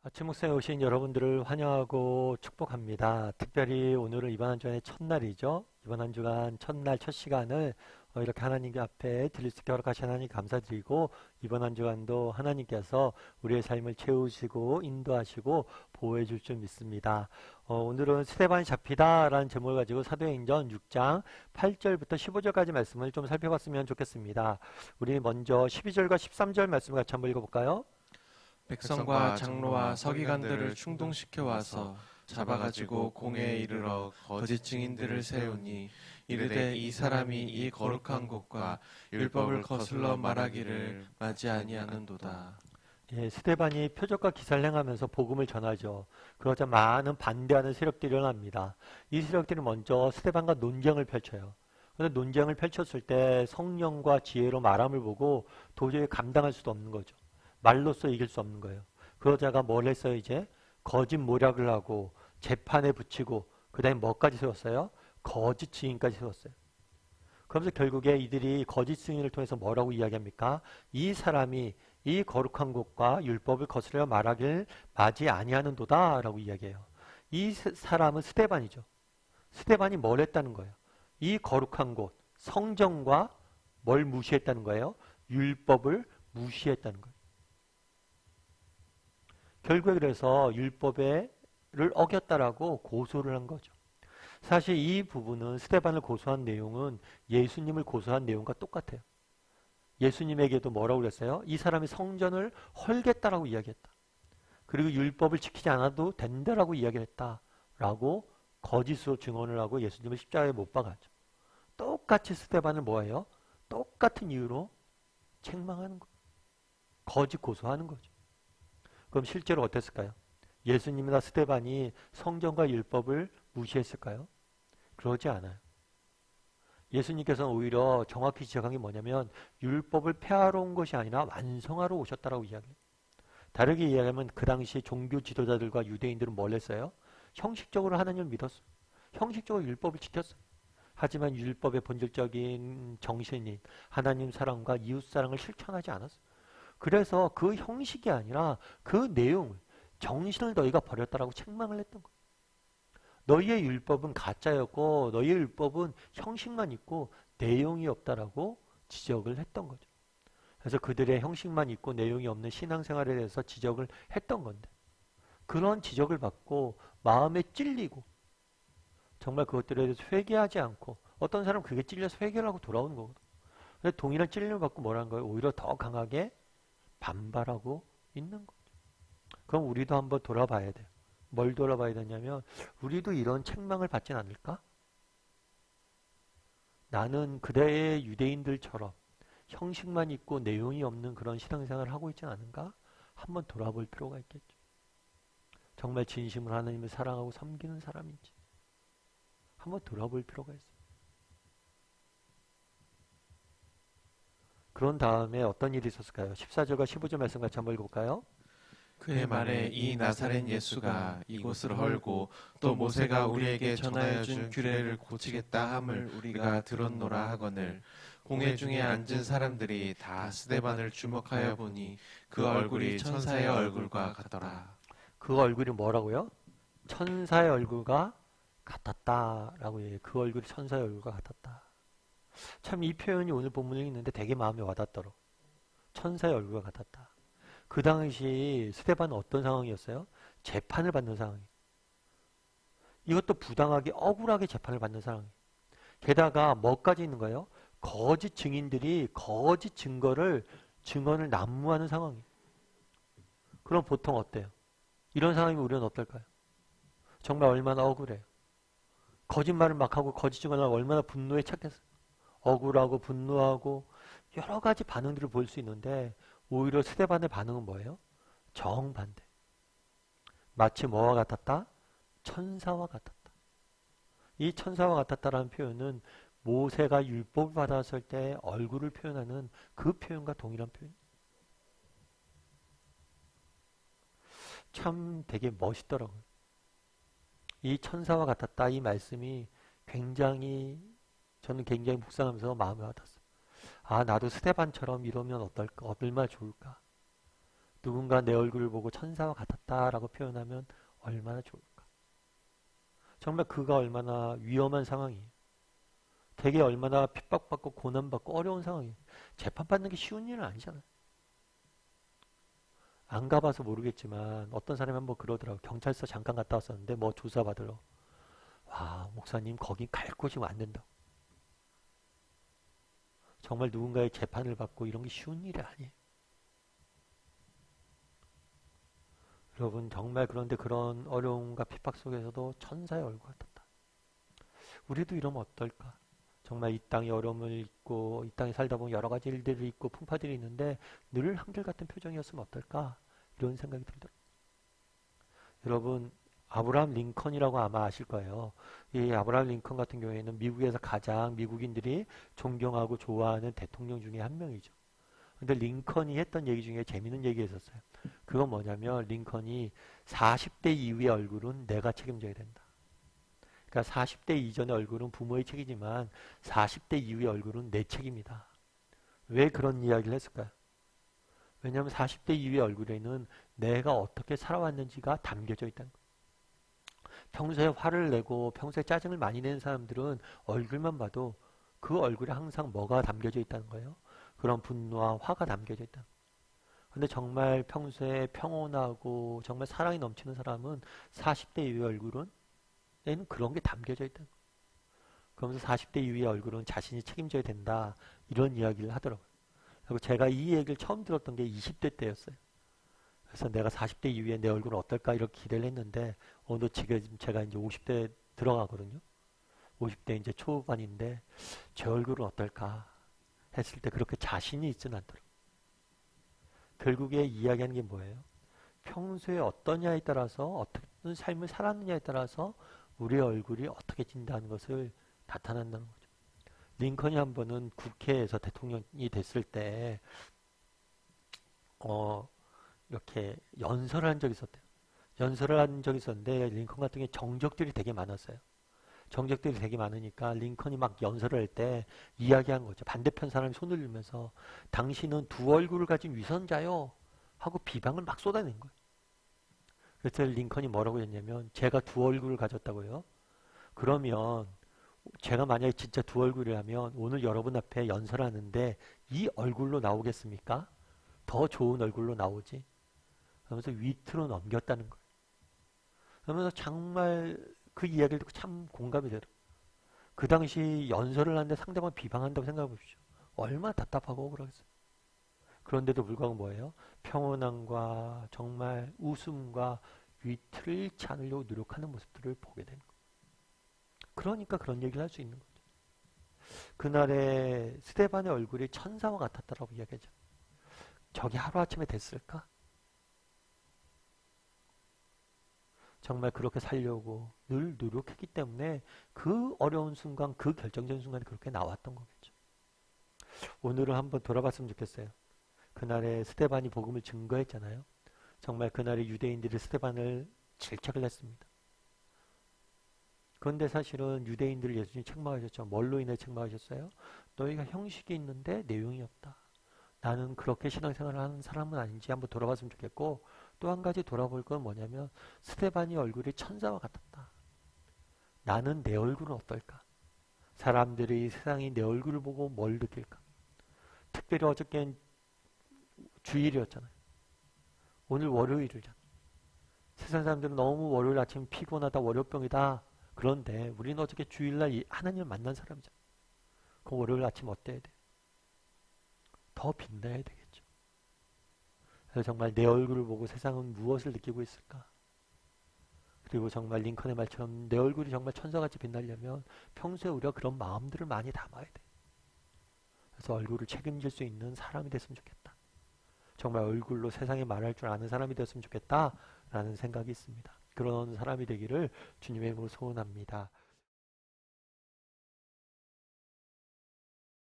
아침 묵상에 오신 여러분들을 환영하고 축복합니다. 특별히 오늘은 이번 한 주간의 첫날이죠. 이번 한 주간 첫날 첫 시간을 이렇게 하나님 앞에 드릴 수 있게 허락하신 하나님 감사드리고, 이번 한 주간도 하나님께서 우리의 삶을 채우시고 인도하시고 보호해 줄 줄 믿습니다. 오늘은 스데반이 잡히다 라는 제목을 가지고 사도행전 6장 8절부터 15절까지 말씀을 좀 살펴봤으면 좋겠습니다. 우리 먼저 12절과 13절 말씀을 같이 한번 읽어볼까요? 백성과 장로와 서기관들을 충동시켜 와서 잡아가지고 공회에 이르러 거짓 증인들을 세우니 이르되 이 사람이 이 거룩한 곳과 율법을 거슬러 말하기를 마지 아니하는도다. 예, 스데반이 표적과 기사를 행하면서 복음을 전하죠. 그러자 많은 반대하는 세력들이 일어납니다. 이 세력들이 먼저 스데반과 논쟁을 펼쳐요. 그런데 논쟁을 펼쳤을 때 성령과 지혜로 말함을 보고 도저히 감당할 수도 없는 거죠. 말로써 이길 수 없는 거예요. 그러자가 뭘 했어요 이제? 거짓 모략을 하고 재판에 붙이고 그 다음에 뭐까지 세웠어요? 거짓 증인까지 세웠어요. 그러면서 결국에 이들이 거짓 증인을 통해서 뭐라고 이야기합니까? 이 사람이 이 거룩한 곳과 율법을 거스려 말하길 마지 아니하는도다 라고 이야기해요. 이 사람은 스데반이죠. 스데반이 뭘 했다는 거예요? 이 거룩한 곳, 성전과 뭘 무시했다는 거예요? 율법을 무시했다는 거예요. 결국에 그래서 율법을 어겼다라고 고소를 한 거죠. 사실 이 부분은 스데반을 고소한 내용은 예수님을 고소한 내용과 똑같아요. 예수님에게도 뭐라고 그랬어요? 이 사람이 성전을 헐겠다라고 이야기했다. 그리고 율법을 지키지 않아도 된다라고 이야기했다. 라고 거짓으로 증언을 하고 예수님을 십자가에 못 박았죠. 똑같이 스데반을 뭐예요? 똑같은 이유로 책망하는 거예요. 거짓 고소하는 거죠. 그럼 실제로 어땠을까요? 예수님이나 스데반이 성전과 율법을 무시했을까요? 그러지 않아요. 예수님께서는 오히려 정확히 지적한 게 뭐냐면 율법을 폐하러 온 것이 아니라 완성하러 오셨다라고 이야기해요. 다르게 이야기하면 그 당시 종교 지도자들과 유대인들은 뭘 했어요? 형식적으로 하나님을 믿었어요. 형식적으로 율법을 지켰어요. 하지만 율법의 본질적인 정신인 하나님 사랑과 이웃 사랑을 실천하지 않았어요. 그래서 그 형식이 아니라 그 내용을, 정신을 너희가 버렸다라고 책망을 했던 거예요. 너희의 율법은 가짜였고 너희의 율법은 형식만 있고 내용이 없다라고 지적을 했던 거죠. 그래서 그들의 형식만 있고 내용이 없는 신앙생활에 대해서 지적을 했던 건데, 그런 지적을 받고 마음에 찔리고 정말 그것들에 대해서 회개하지 않고, 어떤 사람은 그게 찔려서 회개를 하고 돌아오는 거거든요. 근데 동일한 찔림을 받고 뭐라는 거예요? 오히려 더 강하게 반발하고 있는 거죠. 그럼 우리도 한번 돌아봐야 돼요. 뭘 돌아봐야 되냐면 우리도 이런 책망을 받진 않을까? 나는 그대의 유대인들처럼 형식만 있고 내용이 없는 그런 신앙생활을 하고 있지 않은가? 한번 돌아볼 필요가 있겠죠. 정말 진심으로 하나님을 사랑하고 섬기는 사람인지 한번 돌아볼 필요가 있어요. 그런 다음에 어떤 일이 있었을까요? 14절과 15절 말씀 같이 한번 읽어볼까요? 그의 말에 이 나사렛 예수가 이곳을 헐고 또 모세가 우리에게 전하여 준 규례를 고치겠다 함을 우리가 들었노라 하거늘 공회 중에 앉은 사람들이 다 스데반을 주목하여 보니 그 얼굴이 천사의 얼굴과 같더라. 그 얼굴이 뭐라고요? 천사의 얼굴과 같았다라고 얘기해요. 그 얼굴이 천사의 얼굴과 같았다. 참 이 표현이 오늘 본문에 있는데 되게 마음에 와닿더라고. 천사의 얼굴과 같았다. 그 당시 스데반은 어떤 상황이었어요? 재판을 받는 상황이에요. 이것도 부당하게 억울하게 재판을 받는 상황이에요. 게다가 뭐까지 있는 거예요? 거짓 증인들이 거짓 증언을 난무하는 상황이에요. 그럼 보통 어때요? 이런 상황이면 우리는 어떨까요? 정말 얼마나 억울해요. 거짓말을 막 하고 거짓 증언을 하고 얼마나 분노에 찼겠어요. 억울하고 분노하고 여러 가지 반응들을 볼 수 있는데, 오히려 스데반의 반응은 뭐예요? 정반대. 마치 뭐와 같았다? 천사와 같았다. 이 천사와 같았다라는 표현은 모세가 율법을 받았을 때 얼굴을 표현하는 그 표현과 동일한 표현. 참 되게 멋있더라고요. 이 천사와 같았다 이 말씀이 저는 굉장히 묵상하면서 마음에 와닿았어요. 아, 나도 스데반처럼 이러면 얼마나 좋을까. 누군가 내 얼굴을 보고 천사와 같았다라고 표현하면 얼마나 좋을까. 정말 그가 얼마나 위험한 상황이에요. 되게 얼마나 핍박받고 고난받고 어려운 상황이에요. 재판받는 게 쉬운 일은 아니잖아요. 안 가봐서 모르겠지만 어떤 사람이 한번 그러더라고요. 경찰서 잠깐 갔다 왔었는데 뭐 조사받으러. 와, 목사님 거긴 갈 곳이 안 된다. 정말 누군가의 재판을 받고 이런 게 쉬운 일이 아니에요. 여러분 정말 그런데 그런 어려움과 핍박 속에서도 천사의 얼굴 같았다. 우리도 이러면 어떨까? 정말 이 땅의 어려움을 있고 이 땅에 살다 보면 여러 가지 일들이 있고 풍파들이 있는데 늘 한결같은 표정이었으면 어떨까? 이런 생각이 들더라고요. 여러분 아브라함 링컨이라고 아마 아실 거예요. 이 아브라함 링컨 같은 경우에는 미국에서 가장 미국인들이 존경하고 좋아하는 대통령 중에 한 명이죠. 근데 링컨이 했던 얘기 중에 재밌는 얘기가 있었어요. 그건 뭐냐면 링컨이 40대 이후의 얼굴은 내가 책임져야 된다. 그러니까 40대 이전의 얼굴은 부모의 책임이지만 40대 이후의 얼굴은 내 책임이다. 왜 그런 이야기를 했을까요? 왜냐하면 40대 이후의 얼굴에는 내가 어떻게 살아왔는지가 담겨져 있다는 거예요. 평소에 화를 내고 평소에 짜증을 많이 내는 사람들은 얼굴만 봐도 그 얼굴에 항상 뭐가 담겨져 있다는 거예요. 그런 분노와 화가 담겨져 있다. 근데 정말 평소에 평온하고 정말 사랑이 넘치는 사람은 40대 이후의 얼굴은 에는 그런 게 담겨져 있다. 그러면서 40대 이후의 얼굴은 자신이 책임져야 된다. 이런 이야기를 하더라고요. 그리고 제가 이 얘기를 처음 들었던 게 20대 때였어요. 그래서 내가 40대 이후에 내 얼굴은 어떨까 이렇게 기대를 했는데 어느 지금 제가 이제 50대 들어가거든요. 50대 이제 초반인데 제 얼굴은 어떨까 했을 때 그렇게 자신이 있지는 않더라고요. 결국에 이야기하는 게 뭐예요? 평소에 어떠냐에 따라서 어떤 삶을 살았느냐에 따라서 우리의 얼굴이 어떻게 진다는 것을 나타난다는 거죠. 링컨이 한 번은 국회에서 대통령이 됐을 때 이렇게 연설을 한 적이 있었대요. 연설을 한 적이 있었는데 링컨 같은 경우에 정적들이 되게 많았어요. 정적들이 되게 많으니까 링컨이 막 연설을 할 때 이야기한 거죠. 반대편 사람이 손을 들면서 당신은 두 얼굴을 가진 위선자요 하고 비방을 막 쏟아낸 거예요. 그래서 링컨이 뭐라고 했냐면 제가 두 얼굴을 가졌다고요. 그러면 제가 만약에 진짜 두 얼굴이라면 오늘 여러분 앞에 연설하는데 이 얼굴로 나오겠습니까? 더 좋은 얼굴로 나오지. 그러면서 위트로 넘겼다는 거예요. 그러면서 정말 그 이야기를 듣고 참 공감이 되더라고요. 그 당시 연설을 하는데 상대방 비방한다고 생각해 보십시오. 얼마나 답답하고 억울하겠어요. 그런데도 불구하고 뭐예요? 평온함과 정말 웃음과 위트를 잃지 않으려고 노력하는 모습들을 보게 되는 거예요. 그러니까 그런 얘기를 할 수 있는 거죠. 그날의 스데반의 얼굴이 천사와 같았다라고 이야기하죠. 저게 하루아침에 됐을까? 정말 그렇게 살려고 늘 노력했기 때문에 그 어려운 순간, 그 결정적인 순간이 그렇게 나왔던 거겠죠. 오늘은 한번 돌아봤으면 좋겠어요. 그날에 스데반이 복음을 증거했잖아요. 정말 그날에 유대인들이 스데반을 질책을 했습니다. 그런데 사실은 유대인들을 예수님이 책망하셨죠. 뭘로 인해 책망하셨어요? 너희가 형식이 있는데 내용이 없다. 나는 그렇게 신앙생활을 하는 사람은 아닌지 한번 돌아봤으면 좋겠고 또 한 가지 돌아볼 건 뭐냐면 스데반이 얼굴이 천사와 같았다. 나는 내 얼굴은 어떨까? 사람들이 세상이 내 얼굴을 보고 뭘 느낄까? 특별히 어저께는 주일이었잖아요. 오늘 월요일이잖아요. 세상 사람들은 너무 월요일 아침 피곤하다, 월요병이다. 그런데 우리는 어저께 주일날 하나님을 만난 사람이잖아요. 그 월요일 아침 어때야 돼? 더 빛나야 되겠죠. 그래서 정말 내 얼굴을 보고 세상은 무엇을 느끼고 있을까? 그리고 정말 링컨의 말처럼 내 얼굴이 정말 천사같이 빛나려면 평소에 우리가 그런 마음들을 많이 담아야 돼. 그래서 얼굴을 책임질 수 있는 사람이 됐으면 좋겠다. 정말 얼굴로 세상에 말할 줄 아는 사람이 되었으면 좋겠다라는 생각이 있습니다. 그런 사람이 되기를 주님의 이름으로 소원합니다.